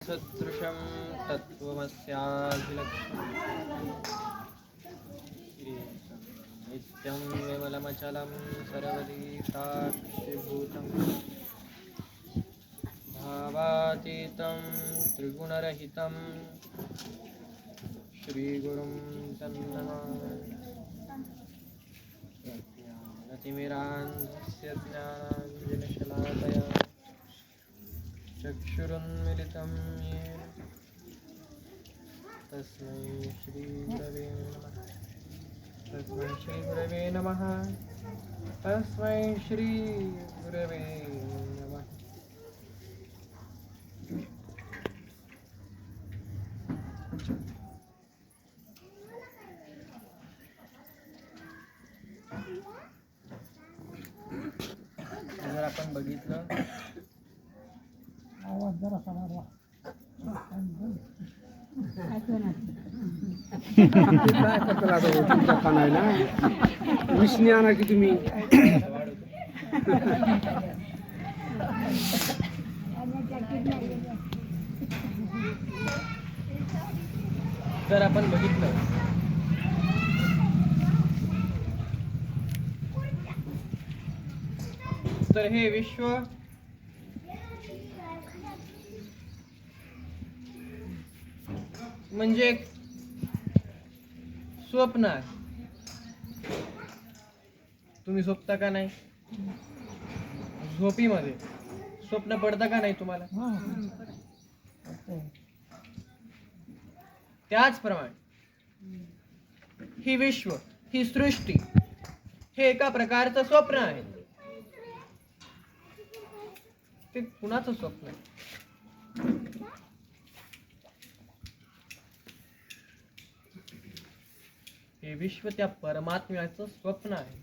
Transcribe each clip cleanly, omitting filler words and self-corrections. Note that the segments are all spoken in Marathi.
सदृशं तत्त्वमस्याभिलक्षणम् नित्यं विमलमचलं सर्वदी साक्षिभूतं भावातीतं त्रिगुणरहितं श्रीगुरुं तन्नमामि। ज्ञानतिमिरान्धस्य ज्ञानाञ्जनशलाकया चक्षुरुन्मिलितं येन तस्मै श्रीगुरवे नमः। तस्मै श्रीगुरवे नमः। तस्मै श्रीगुरवे नमः। जर आपण बघितलं आवाज जरा वाढवा. काय करता आता तुमच्या कानाला विष्णी आणा की तुम्ही. जर आपण बघितलं तर हे विश्व म्हणजे एक स्वप्न आहे. तुम्ही झोपता का नाही? झोपीमध्ये स्वप्न पडतं का नाही तुम्हाला? त्याचप्रमाणे ही विश्व, ही सृष्टी हे एका प्रकारचं स्वप्न आहे. ते कुणाचं स्वप्न आहे? हे विश्व त्या परमात्म्याचं स्वप्न आहे.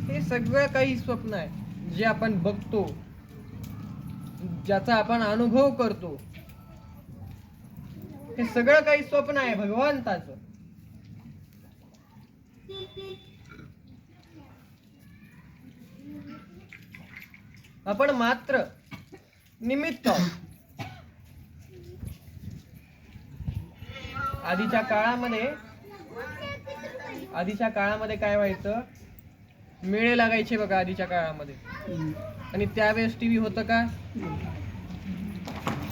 हे सगळं काही स्वप्न आहे जे आपण बघतो, ज्याचा आपण अनुभव करतो. हे सगळं काही स्वप्न आहे भगवंताचं. आपण मात्र निमित्त आहोत. आधीच्या काळामध्ये काय व्हायचं? मेळे लागायचे बघा आधीच्या काळामध्ये. आणि त्यावेळेस टीव्ही होतं का?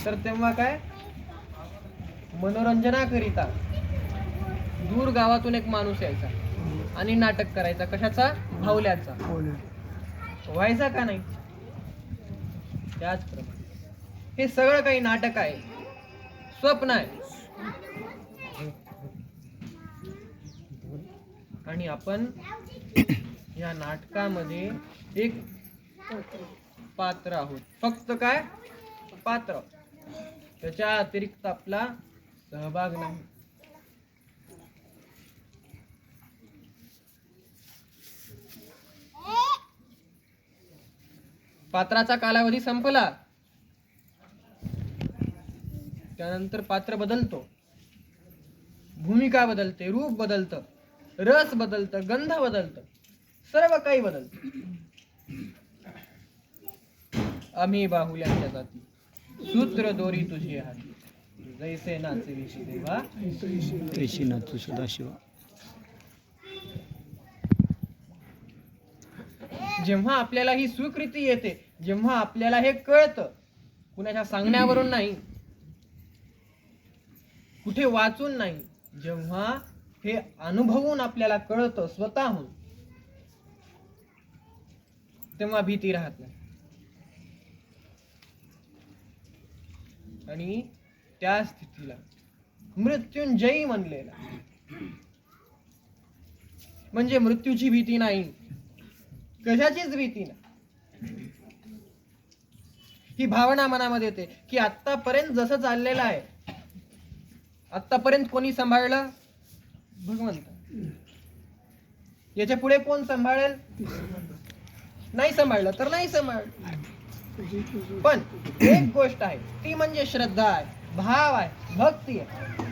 तर तेव्हा काय मनोरंजनाकरिता दूर गावातून एक माणूस यायचा आणि नाटक करायचा. कशाचा? भावल्याचा. व्हायचा का नाही? त्याचप्रमाणे हे सगळं काही नाटक आहे, स्वप्न आहे. आणि आपण या नाटकामध्ये एक पात्र आहोत. फक्त काय? पात्र. त्याच्या अतिरिक्त आपला सहभाग नाही. पात्राचा कालावधी संपला त्यानंतर पात्र बदलतो, भूमिका बदलते, रूप बदलतं, रस बदलतं, गंध बदलतं, सर्व काही बदलतं. आम्ही बाहुल्यांच्या जाती, सूत्र दोरी तुझी हाती, जैसे नाचविशी देवा तैशी नाचू सदाशिवा. जेव्हा आपल्याला ही स्वीकृती येते, जेव्हा आपल्याला हे कळतं, कुणाच्या सांगण्यावरून नाही, कुठे वाचून नाही, जेव्हा हे अनुभवून आपल्याला कळतं स्वतःहून, तेव्हा भीती राहत नाही. आणि त्या स्थितीला मृत्युंजयी म्हणलेला. म्हणजे मृत्यूची भीती नाही, कशाचीच भीती नाही. ही भावना मनामध्ये येते की आतापर्यंत जसं चाललेलं आहे, आतापर्यंत कोणी सांभाळलं? भगवंत. याच्या पुढे कोण सांभाळेल? नाही सांभाळलं तर नाही सांभाळलं. पण एक गोष्ट आहे, ती म्हणजे श्रद्धा आहे, भाव आहे, भक्ती आहे.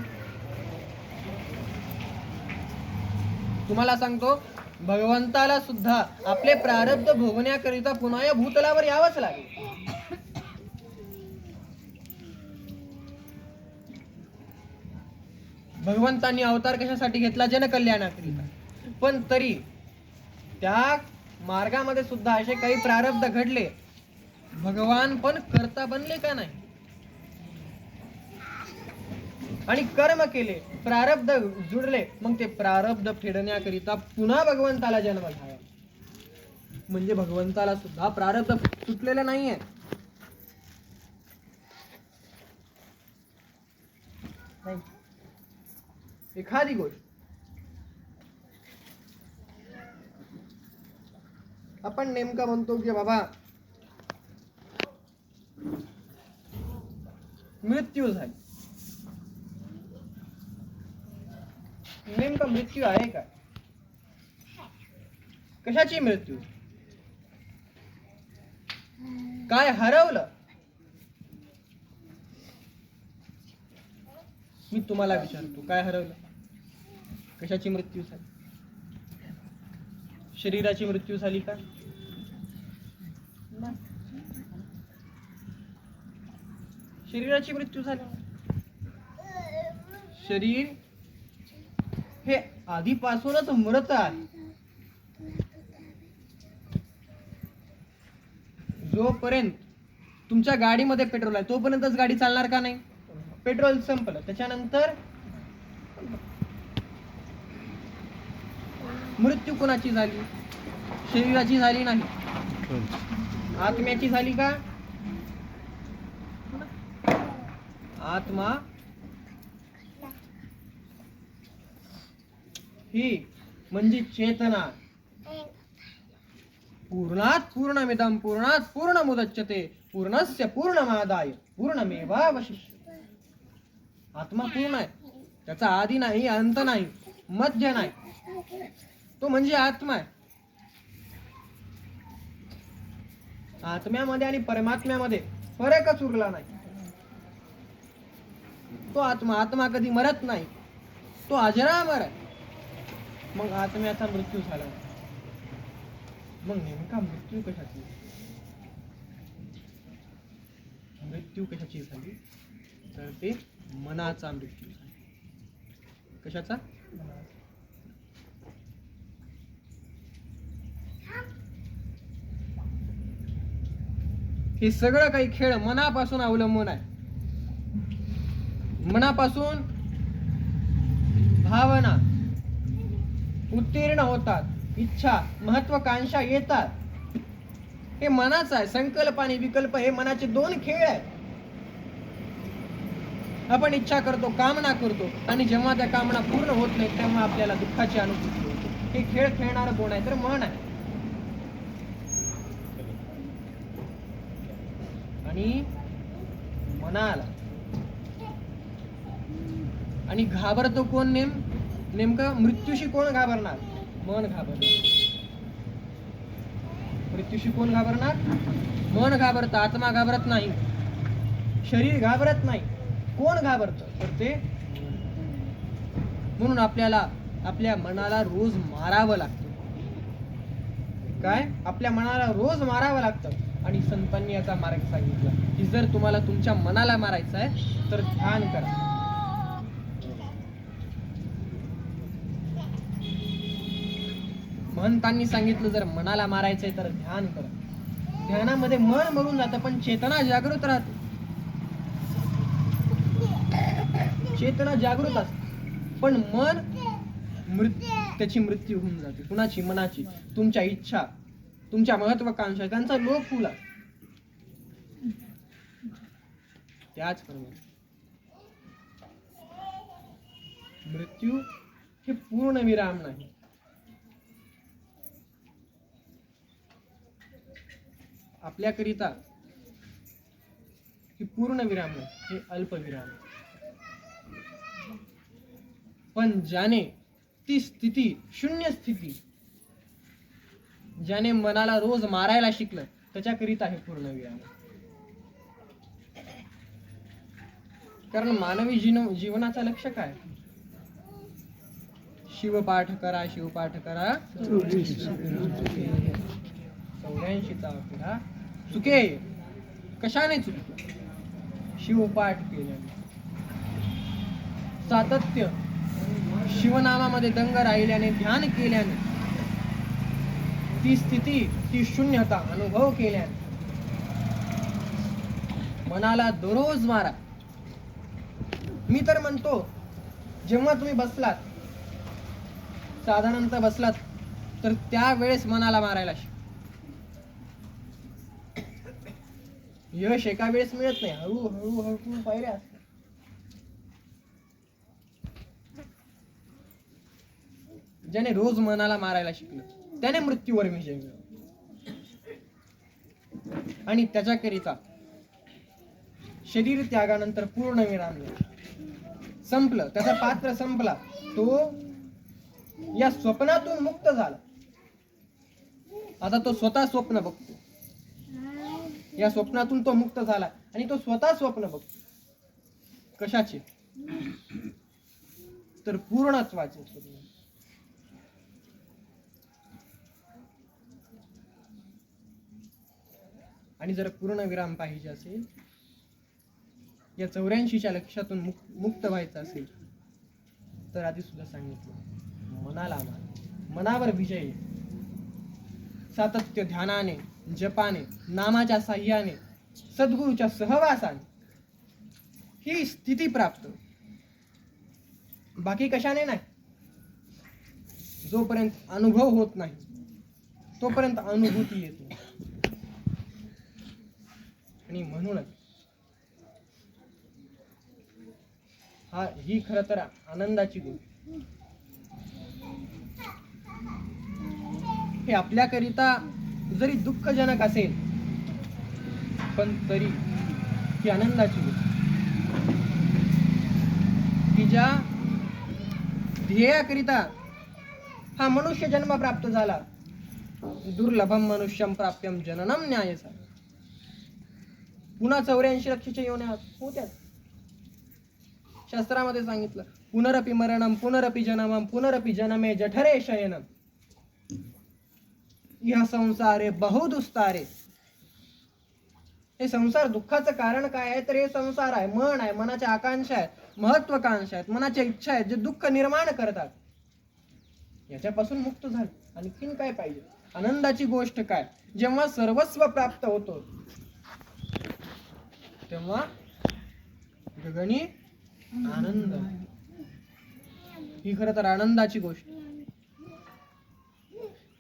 तुम्हाला सांगतो, भगवंताला सुद्धा आपले प्रारब्ध भोगण्याकरिता पुन्हा या भूतलावर यावंच लागेल. भगवंतांनी अवतार कशासाठी घेतला? जनकल्याणाकरिता. पण तरी त्या मार्गामध्ये सुद्धा असे काही प्रारब्ध घडले, भगवान पण कर्ता बनले का नाही? आणि कर्म केले, प्रारब्ध जुडले, मग ते प्रारब्ध फेडण्याकरिता पुन्हा भगवंताला जन्म घ्यावा. म्हणजे भगवंताला सुद्धा प्रारब्ध सुटलेलं नाहीये. एखादी गोष्ट आपण नेमका म्हणतो की बाबा मृत्यू झाली, नेमका मृत्यू आहे का? कशाची मृत्यू? काय हरवलं? मी तुम्हाला विचारतो, काय हरवलं? कशाची मृत्यू झाली? शरीराची मृत्यू झाली का? शरीराची मृत्यू झाली. शरीर हे आधीपासूनच मृत आहे. जोपर्यंत तुमच्या गाडीमध्ये पेट्रोल आहे तोपर्यंतच गाडी चालणार का नाही? पेट्रोल संपलं त्याच्यानंतर मृत्यू कोणाची झाली? शरीराची झाली नाही, आत्म्याची झाली का? आत्मा ही म्हणजे चेतना. पूर्णात पूर्णमिदं पूर्णात पूर्णमुदच्यते पूर्णस्य पूर्णमादाय पूर्णमेवावशिष्यते. आत्मा पूर्ण आहे, त्याचा आदी नाही, अंत नाही, मध्य नाही. तो म्हणजे आत्मा आहे. आत्म्यामध्ये आणि परमात्म्यामध्ये फरकच उरला नाही. तो आत्मा कधी मरत नाही, तो अजरामर आहे. मग आत्म्याचा मृत्यू झाला, मग नेमका मृत्यू कशाची? मृत्यू कशाची झाली? तर ते मनाचा मृत्यू झाला. कशाचा? हे सगळं काही खेळ मनापासून अवलंबून आहे. मनापासून भावना उत्तीर्ण होतात, इच्छा महत्वाकांक्षा येतात. हे मनाचं आहे. संकल्प आणि विकल्प हे मनाचे दोन खेळ आहेत. आपण इच्छा करतो, कामना करतो, आणि जेव्हा त्या कामना पूर्ण होत नाही तेव्हा आपल्याला दुःखाची अनुभूती होते. हे खेळ खेळणारं कोण आहे? तर मन आहे. आणि मनाला आणि घाबरतो कोण? नेमकं मृत्यूशी कोण घाबरणार? मन घाबरणार. मृत्यूशी कोण घाबरणार? मन घाबरतं. आत्मा घाबरत नाही, शरीर घाबरत नाही. कोण घाबरतं? तर ते. म्हणून आपल्याला आपल्या मनाला रोज मारावं लागतं. काय? आपल्या मनाला रोज मारावं लागतं. आणि संतांनी याचा मार्ग सांगितला की जर तुम्हाला तुमच्या मनाला मारायचं आहे तर ध्यान करा. महंतांनी सांगितलं जर मनाला मारायचंय तर ध्यान करा. ध्यानामध्ये मन मरून जातं पण चेतना जागृत राहते. चेतना जागृत असते पण मन त्याची मृत्यू होऊन जाते. कुणाची? मनाची. तुमच्या इच्छा, तुमच्या महत्वाकांक्षा, त्यांचा लोप होईल. त्याचप्रमाणे मृत्यू हे पूर्ण विराम नाही. आपल्याकरिता हे पूर्ण विराम नाही, हे अल्प विराम. पण ज्याने ती स्थिती, शून्य स्थिती, ज्याने मनाला रोज मारायला शिकलं त्याच्याकरिता हे पूर्ण विराम. कारण मानवी जीवनाचा लक्ष्य काय? शिवपाठ करा, शिवपाठ करा. 84चा फेरा चुके. कशाने चुके? शिवपाठ केल्याने. सातत्य शिवनामामध्ये दंग राहिल्याने, ध्यान केल्याने, ती स्थिती, ती शून्यता अनुभव केल्याने. मनाला दररोज मारा. मी तर म्हणतो, जेव्हा तुम्ही बसलात, साधारणतः बसलात, तर त्यावेळेस मनाला मारायला शिक. यश एका वेळेस मिळत नाही, हळूहळू हळू पायऱ्या असतात. ज्याने रोज मनाला मारायला शिकलं त्याने मृत्यूवर विजय मिळवला. आणि त्याच्याकरिता शरीर त्यागानंतर पूर्ण विराम संपलं, त्याचा पात्र संपला. तो या स्वप्नातून मुक्त झाला. आता तो स्वतः स्वप्न बघतो. या स्वप्नातून तो मुक्त झाला आणि तो स्वतः स्वप्न बघतो. कशाचे? तर पूर्णत्वाचे स्वप्न. आणि जर पूर्ण विराम पाहिजे असेल, या 84च्या लक्ष्यातून मुक्त व्हायचं असेल, तर आधी सुद्धा सांगितलं, मनाला मार, मनावर विजय. सातत्य ध्यानाने, जपाने, नामाच्या साह्याने, सद्गुरूच्या सहवासाने ही स्थिती प्राप्त. बाकी कशाने नाही. जोपर्यंत अनुभव होत नाही तोपर्यंत अनुभूती येत नाही. आणि म्हणूनच ही खरं तर आनंदाची गोष्ट. हे आपल्याकरिता जरी दुःखजनक असेल, पण तरी ही आनंदाची गोष्ट की ज्या ध्येयाकरिता हा मनुष्य जन्म प्राप्त झाला. दुर्लभम मनुष्यम प्राप्यम जननम न्यायसा. पुन्हा 84 लक्षाच्या योन्या होत्या. शास्त्रामध्ये सांगितलं, पुनरपि मरणम पुनरपि जनमम पुनरपि जनमे जठरे शयनम. यह संसारे बहुदुस्तारे. हे संसार दुःखाचं कारण काय आहे? तर हे संसार आहे, मन आहे, मनाच्या आकांक्षा आहेत, महत्वाकांक्षा आहेत, मनाच्या इच्छा आहेत, जे दुःख निर्माण करतात. याच्यापासून मुक्त झालं. आणखीन काय पाहिजे? आनंदाची गोष्ट काय? जेव्हा सर्वस्व प्राप्त होतो तेव्हा गगनी आनंद. ही खरं तर आनंदाची गोष्ट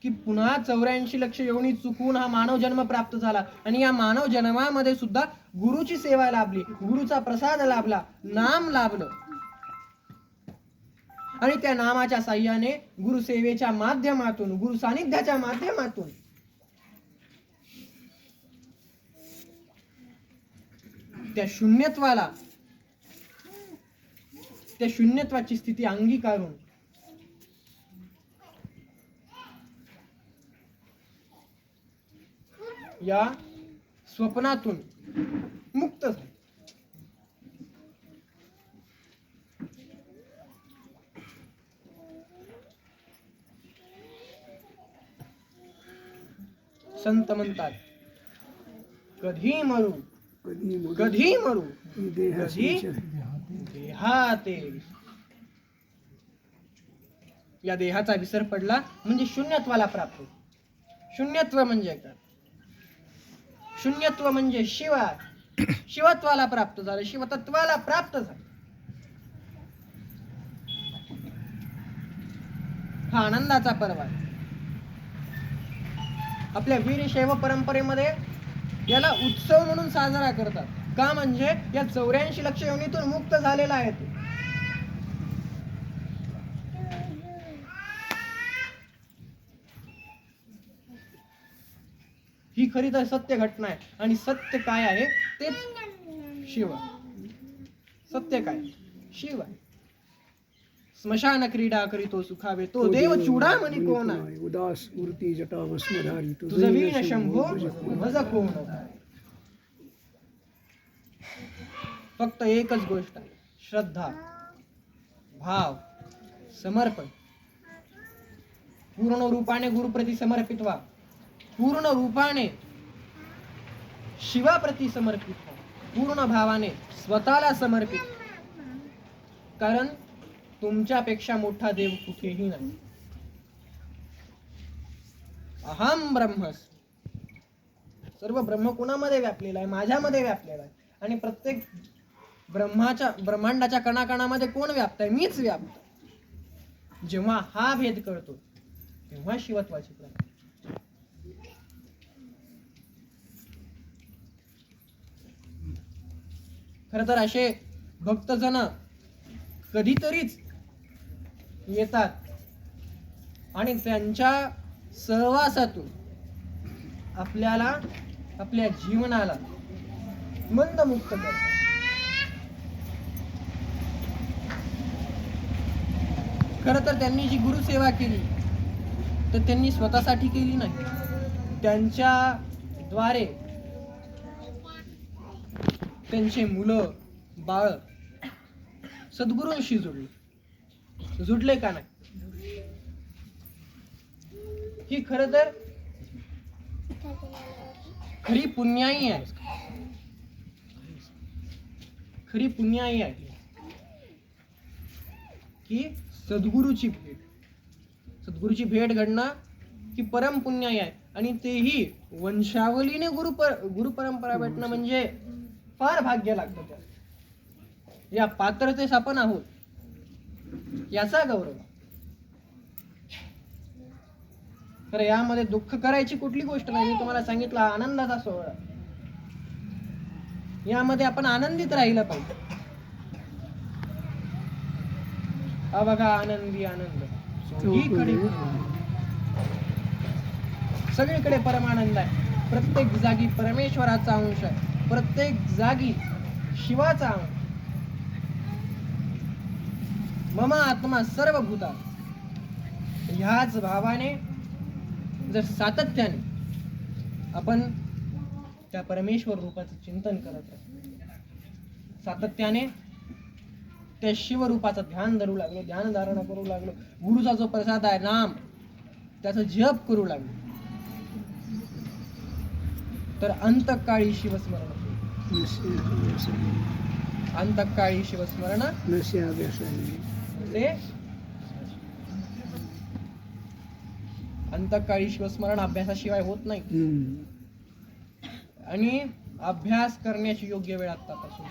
की पुन्हा 84 लक्ष योनी चुकून हा मानव जन्म प्राप्त झाला. आणि या मानव जन्मामध्ये सुद्धा गुरुची सेवा लाभली, गुरुचा प्रसाद लाभला, नाम लाभलं. आणि त्या नामाच्या साह्याने, गुरुसेवेच्या माध्यमातून, गुरु सानिध्याच्या माध्यमातून त्या शून्यत्वाची स्थिती अंगीकारून या स्वप्नातून मुक्त झाले. संत म्हणतात, कधी मरू कधी मरू कधी देहात. या देहाचा विसर पडला म्हणजे शून्यत्वाला प्राप्त. शून्यत्व म्हणजे काय? शून्यत्व म्हणजे शिवत्वाला प्राप्त झालं, शिवतत्वाला प्राप्त झालं. हा आनंदाचा पर्व आहे. आपल्या वीरशैव परंपरेमध्ये याला उत्सव म्हणून साजरा करतात. का? म्हणजे या 84 लक्ष योनीतून मुक्त झालेला आहे तो. ही खरी तर सत्य घटना आहे. आणि सत्य काय आहे? तेच शिव. सत्य काय? शिव आहे. स्मशान क्रीडा करीतो सुखावे, तो देव चूडामणी कोण आहे? उदास मूर्ती जटा भस्मधारी, तुझं वीण शंभो भज कोण. फक्त एकच गोष्ट आहे, श्रद्धा, भाव, समर्पण. पूर्ण रूपाने गुरुप्रती समर्पित व्हा, पूर्ण रूपाने शिवाप्रती समर्पित व्हा, पूर्ण भावाने स्वतःला समर्पित, कारण तुमच्यापेक्षा मोठा देव कुठेही नाही. अहम ब्रह्मस्मी. सर्व ब्रह्म कोणामध्ये व्यापलेला आहे? माझ्यामध्ये व्यापलेला आहे. आणि प्रत्येक ब्रह्मांडाच्या कणाकणामध्ये कोण व्याप्त आहे? मीच व्याप्त. जेव्हा हा भेद कळतो तेव्हा शिवत्वाची प्राप्ती. खर तर असे भक्तजन कधीतरीच येतात आणि त्यांच्या सहवासातून आपल्याला, आपल्या जीवनाला मंदमुक्त करतात. खरं तर त्यांनी जी गुरुसेवा केली तर त्यांनी स्वतःसाठी केली नाही, त्यांच्या द्वारे त्यांचे मुलं बाळ सद्गुरूंशी जुडले का नाही? ही खरं तर खरी पुण्याई आहे, खरी पुण्याई आहे की सद्गुरूची भेट घडणं ही परम पुण्याई आहे. आणि तेही वंशावलीने गुरुपरंपरा भेटणं म्हणजे फार भाग्य लागतं. त्या या पात्रतेस आपण आहोत याचा गौरव. तर यामध्ये दुःख करायची कुठली गोष्ट नाही. मी तुम्हाला सांगितलं आनंदाचा सोहळा, यामध्ये आपण आनंदित राहिलं पाहिजे. हा बघा आनंदी आनंद सगळीकडे परमानंद आहे. प्रत्येक जागी परमेश्वराचा अंश आहे, प्रत्येक जागी शिवाचा अंश. मम आत्मा सर्व भूता. ह्याच भावाने जर सातत्याने आपण त्या परमेश्वर रूपाचं चिंतन करत राहतो, सातत्याने त्या शिवरूपाचं ध्यान धरू लागलो, ध्यान धारणा करू लागलो, गुरुचा जो प्रसाद आहे नाम त्याचा जप करू लागलो, तर अंतकाळी शिवस्मरण, अंतकाळी शिवस्मरण ते अंतकाळी शिवस्मरण अभ्यासाशिवाय होत नाही. आणि अभ्यास करण्याची योग्य वेळ आतापासून.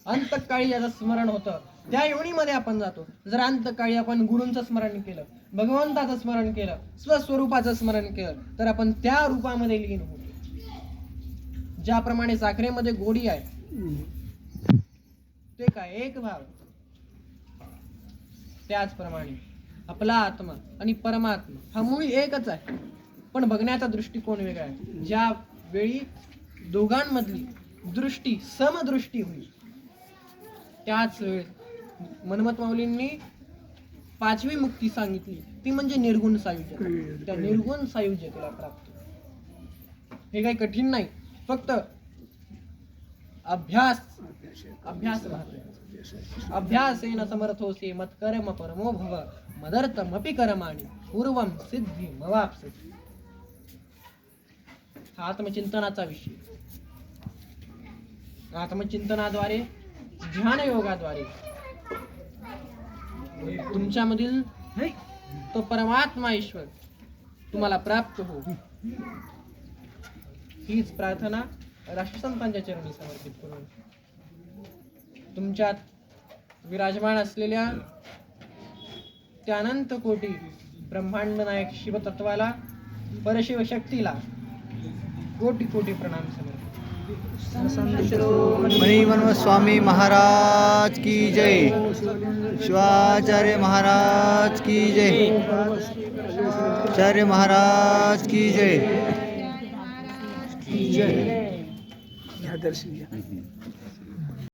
अंतकाळी याचं स्मरण होतं त्या योनीमध्ये आपण जातो. जर अंतकाळी आपण गुरूंचं स्मरण केलं, भगवंताचं स्मरण केलं, स्वस्वरूपाचं स्मरण केलं, तर आपण त्या रूपामध्ये लीन होतो. ज्याप्रमाणे साखरेमध्ये गोडी आहे ते काय एक भाव, त्याचप्रमाणे आपला आत्मा आणि परमात्मा हा मूळ एकच आहे, पण बघण्याचा दृष्टिकोन वेगळा आहे. ज्या वेळी दोघांमधली दृष्टी समदृष्टी होईल त्याच वेळी मनमत माऊलींनी 5वी मुक्ती सांगितली, ती म्हणजे निर्गुण सायुज्य. त्या निर्गुण सायुज्यतेला प्राप्त. हे काही कठीण नाही, फक्त अभ्यास अभ्यासेन समर्थोसी मत्कर्म परमो भव मदर्थमपि कर्माणि पूर्वम सिद्धी मवाप्स्यति. हा आत्मचिंतनाचा विषय. आत्मचिंतनाद्वारे, ध्यान योगाद्वारे तुमच्यामधील तो परमात्मा ईश्वर तुम्हाला प्राप्त हो. हीच प्रार्थना राष्ट्रसंतांच्या चरणी समर्पित करून तुमच्यात विराजमान असलेल्या त्या अनंत कोटी ब्रह्मांड नायक शिवतत्वाला, परशिव शक्तीला कोटी कोटी प्रणाम समर्पित. मणिवन्म स्वामी महाराज की जय. शिवाचार्य महाराज की जय. आचार्य महाराज की जय. दर्शन घ्या.